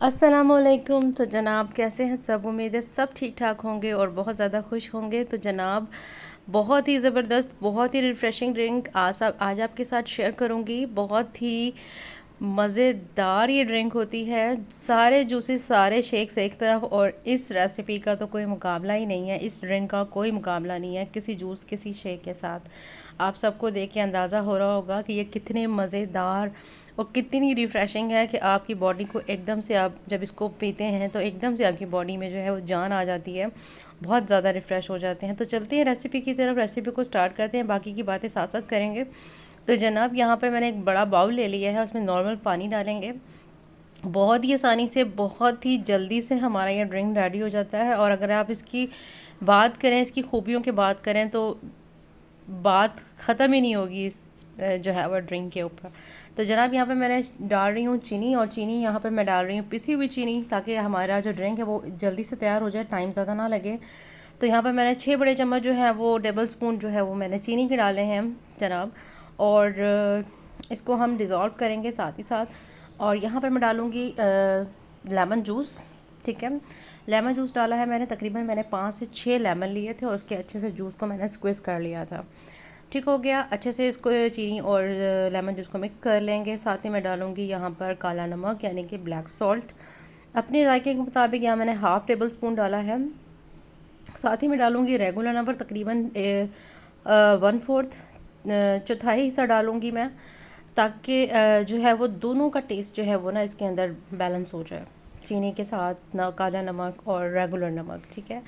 अस्सलामुअलैकुम। तो जनाब कैसे हैं सब? उम्मीद है सब ठीक ठाक होंगे और बहुत ज़्यादा खुश होंगे। तो जनाब बहुत ही ज़बरदस्त, बहुत ही रिफ़्रेशिंग ड्रिंक आज आपके साथ शेयर करूंगी। बहुत ही मज़ेदार ये ड्रिंक होती है। सारे जूसेस, सारे शेक्स एक तरफ, और इस रेसिपी का तो कोई मुकाबला ही नहीं है। इस ड्रिंक का कोई मुकाबला नहीं है किसी जूस, किसी शेक के साथ। आप सबको देख के अंदाज़ा हो रहा होगा कि ये कितने मज़ेदार और कितनी रिफ़्रेशिंग है कि आपकी बॉडी को एकदम से, आप जब इसको पीते हैं तो एकदम से आपकी बॉडी में जो है वो जान आ जाती है। बहुत ज़्यादा रिफ़्रेश हो जाते हैं। तो चलते हैं रेसिपी की तरफ। रेसिपी को स्टार्ट करते हैं, बाकी की बातें साथ साथ करेंगे। तो जनाब यहाँ पर मैंने एक बड़ा बाउल ले लिया है, उसमें नॉर्मल पानी डालेंगे। बहुत ही आसानी से, बहुत ही जल्दी से हमारा यह ड्रिंक रेडी हो जाता है। और अगर आप इसकी बात करें, इसकी खूबियों की बात करें, तो बात ख़त्म ही नहीं होगी इस जो है वो ड्रिंक के ऊपर। तो जनाब यहाँ पे मैंने डाल रही हूँ चीनी, और चीनी यहाँ पे मैं डाल रही हूँ पिसी हुई चीनी, ताकि हमारा जो ड्रिंक है वो जल्दी से तैयार हो जाए, टाइम ज़्यादा ना लगे। तो यहाँ पे मैंने 6 बड़े चम्मच जो है वो टेबल स्पून जो है वो मैंने चीनी के डाले हैं जनाब। और इसको हम डिज़ोल्व करेंगे साथ ही साथ। और यहाँ पर मैं डालूँगी लेमन जूस। ठीक है, लेमन जूस डाला है मैंने, तकरीबन मैंने 5 से 6 लेमन लिए थे और उसके अच्छे से जूस को मैंने स्क्विज़ कर लिया था। ठीक हो गया। अच्छे से इसको चीनी और लेमन जूस को मिक्स कर लेंगे। साथ ही मैं डालूँगी यहाँ पर काला नमक, यानी कि ब्लैक सॉल्ट। अपने जायके के मुताबिक यहाँ मैंने हाफ़ टेबल स्पून डाला है। साथ ही मैं डालूँगी रेगुलर नमक, तकरीबन 1/4 चौथाई हिस्सा डालूँगी मैं, ताकि जो है वो दोनों का टेस्ट जो है वो ना इसके अंदर बैलेंस हो जाए, चीनी के साथ ना काला नमक और रेगुलर नमक। ठीक है,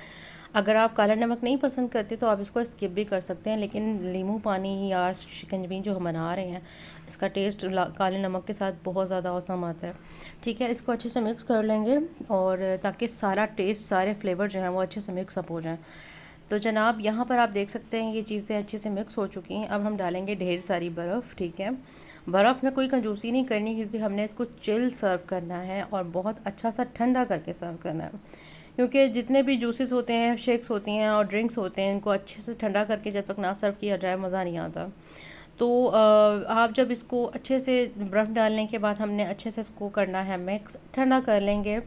अगर आप काला नमक नहीं पसंद करते तो आप इसको स्किप भी कर सकते हैं, लेकिन नींबू पानी या शिकंजवी जो हम बना रहे हैं, इसका टेस्ट काले नमक के साथ बहुत ज़्यादा औसम आता है। ठीक है, इसको अच्छे से मिक्स कर लेंगे, और ताकि सारा टेस्ट, सारे फ्लेवर जो हैं वो अच्छे से मिक्स अप हो जाएं। तो जनाब यहाँ पर आप देख सकते हैं ये चीज़ें अच्छे से मिक्स हो चुकी हैं। अब हम डालेंगे ढेर सारी बर्फ़। ठीक है, बर्फ़ में कोई कंजूसी नहीं करनी, क्योंकि हमने इसको चिल सर्व करना है और बहुत अच्छा सा ठंडा करके सर्व करना है। क्योंकि जितने भी जूसेस होते हैं, शेक्स होती हैं और ड्रिंक्स होते हैं, इनको अच्छे से ठंडा करके जब तक ना सर्व किया जाए मज़ा नहीं आता। तो आप जब इसको अच्छे से बर्फ़ डालने के बाद हमने अच्छे से इसको करना है मिक्स, ठंडा कर लेंगे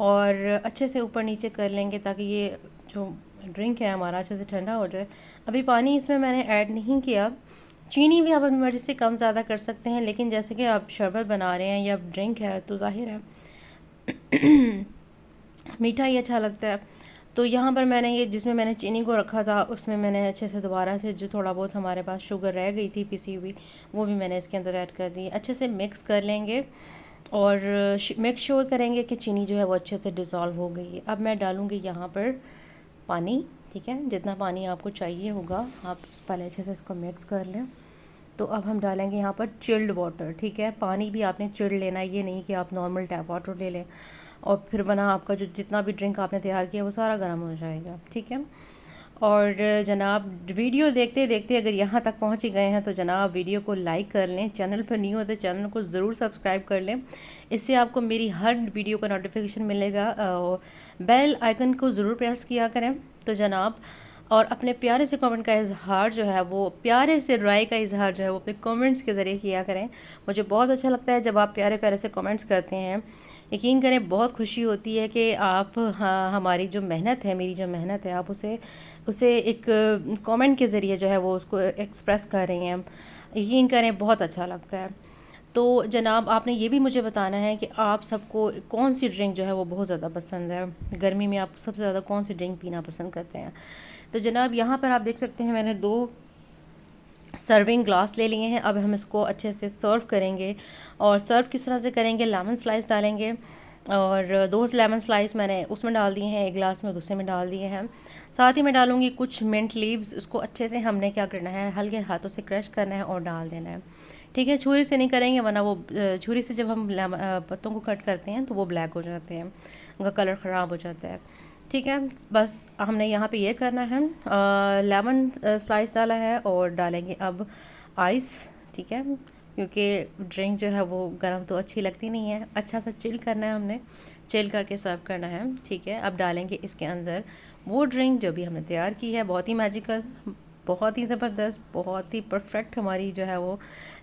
और अच्छे से ऊपर नीचे कर लेंगे, ताकि ये जो ड्रिंक है हमारा अच्छे से ठंडा हो जाए। अभी पानी इसमें मैंने ऐड नहीं किया। चीनी भी आप अपनी मर्ज़ी से कम ज़्यादा कर सकते हैं, लेकिन जैसे कि आप शरबत बना रहे हैं या ड्रिंक है तो ज़ाहिर है मीठा ही अच्छा लगता है। तो यहाँ पर मैंने ये, जिसमें मैंने चीनी को रखा था, उसमें मैंने अच्छे से दोबारा से जो थोड़ा बहुत हमारे पास शुगर रह गई थी पिसी हुई, वो भी मैंने इसके अंदर ऐड कर दी। अच्छे से मिक्स कर लेंगे और मेक श्योर करेंगे कि चीनी जो है वो अच्छे से डिज़ोल्व हो गई है। अब मैं डालूँगी यहाँ पर पानी। ठीक है, जितना पानी आपको चाहिए होगा आप पहले अच्छे से इसको मिक्स कर लें। तो अब हम डालेंगे यहाँ पर चिल्ड वाटर। ठीक है, पानी भी आपने चिल्ड लेना है, ये नहीं कि आप नॉर्मल टैप वाटर ले लें और फिर बना आपका जो जितना भी ड्रिंक आपने तैयार किया वो सारा गर्म हो जाएगा। ठीक है, और जनाब वीडियो देखते देखते अगर यहाँ तक पहुँच ही गए हैं तो जनाब वीडियो को लाइक कर लें। चैनल पर न्यू हो तो चैनल को ज़रूर सब्सक्राइब कर लें, इससे आपको मेरी हर वीडियो का नोटिफिकेशन मिलेगा। बेल आइकन को ज़रूर प्रेस किया करें। तो जनाब, और अपने प्यारे से कमेंट का इजहार जो है वो, प्यारे से राय का इजहार जो है वो अपने कमेंट्स के ज़रिए किया करें। मुझे बहुत अच्छा लगता है जब आप प्यारे प्यारे से कमेंट्स करते हैं। यकीन करें, बहुत खुशी होती है कि आप, हाँ, हमारी जो मेहनत है, मेरी जो मेहनत है, आप उसे उसे एक कमेंट के ज़रिए जो है वो उसको एक्सप्रेस कर रही हैं। यकीन करें, बहुत अच्छा लगता है। तो जनाब, आपने ये भी मुझे बताना है कि आप सबको कौन सी ड्रिंक जो है वो बहुत ज़्यादा पसंद है। गर्मी में आप सबसे ज़्यादा कौन सी ड्रिंक पीना पसंद करते हैं। तो जनाब यहाँ पर आप देख सकते हैं मैंने 2 सर्विंग ग्लास ले लिए हैं। अब हम इसको अच्छे से सर्व करेंगे। और सर्व किस तरह से करेंगे, लेमन स्लाइस डालेंगे, और 2 लेमन स्लाइस मैंने उसमें डाल दिए हैं, एक ग्लास में दूसरे में डाल दिए हैं। साथ ही मैं डालूँगी कुछ मिंट लीव्स। उसको अच्छे से हमने क्या करना है, हल्के हाथों से क्रश करना है और डाल देना है। ठीक है, छुरी से नहीं करेंगे, वरना वो छुरी से जब हम पत्तों को कट करते हैं तो वो ब्लैक हो जाते हैं, उनका कलर ख़राब हो जाता है। ठीक है, बस हमने यहाँ पे ये करना है। लेमन स्लाइस डाला है और डालेंगे अब आइस। ठीक है, क्योंकि ड्रिंक जो है वो गर्म तो अच्छी लगती नहीं है, अच्छा सा चिल करना है, हमने चिल करके सर्व करना है। ठीक है, अब डालेंगे इसके अंदर वो ड्रिंक जो भी हमने तैयार की है। बहुत ही मैजिकल, बहुत ही ज़बरदस्त, बहुत ही परफेक्ट हमारी जो है वो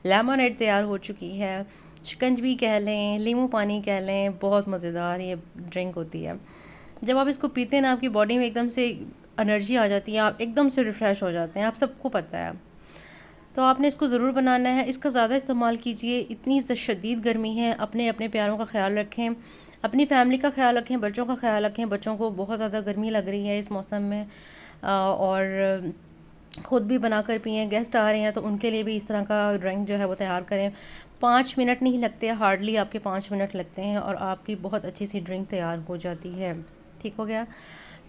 लेमनेड तैयार हो चुकी है। शिकंजवी कह लें, नींबू पानी कह लें, बहुत मज़ेदार ये ड्रिंक होती है। जब आप इसको पीते हैं ना, आपकी बॉडी में एकदम से एनर्जी आ जाती है, आप एकदम से रिफ़्रेश हो जाते हैं, आप सबको पता है। तो आपने इसको ज़रूर बनाना है, इसका ज़्यादा इस्तेमाल कीजिए। इतनी शदीद गर्मी है, अपने अपने प्यारों का ख्याल रखें, अपनी फैमिली का ख्याल रखें, बच्चों का ख्याल रखें। बच्चों को बहुत ज़्यादा गर्मी लग रही है इस मौसम में, और खुद भी बना कर पिएँ। गेस्ट आ रहे हैं तो उनके लिए भी इस तरह का ड्रिंक जो है वो तैयार करें। 5 मिनट नहीं लगते, हार्डली आपके 5 मिनट लगते हैं और आपकी बहुत अच्छी सी ड्रिंक तैयार हो जाती है। ठीक हो गया?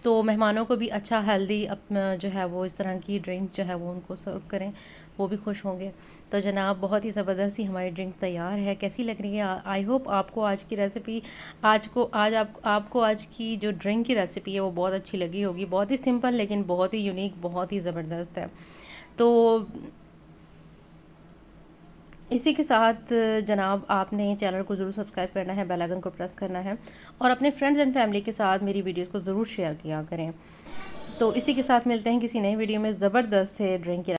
तो मेहमानों को भी अच्छा हेल्दी जो है वो इस तरह की ड्रिंक जो है वो उनको सर्व करें, वो भी खुश होंगे। तो जनाब, बहुत ही ज़बरदस्त सी हमारी ड्रिंक तैयार है। कैसी लग रही है? आई होप आपको आज की रेसिपी, आपको आज की जो ड्रिंक की रेसिपी है वो बहुत अच्छी लगी होगी। बहुत ही सिंपल लेकिन बहुत ही यूनिक, बहुत ही ज़बरदस्त है। तो इसी के साथ जनाब, आपने चैनल को ज़रूर सब्सक्राइब करना है, बेल आइकन को प्रेस करना है और अपने फ्रेंड्स एंड फैमिली के साथ मेरी वीडियोस को ज़रूर शेयर किया करें। तो इसी के साथ मिलते हैं किसी नई वीडियो में ज़बरदस्त से ड्रिंक के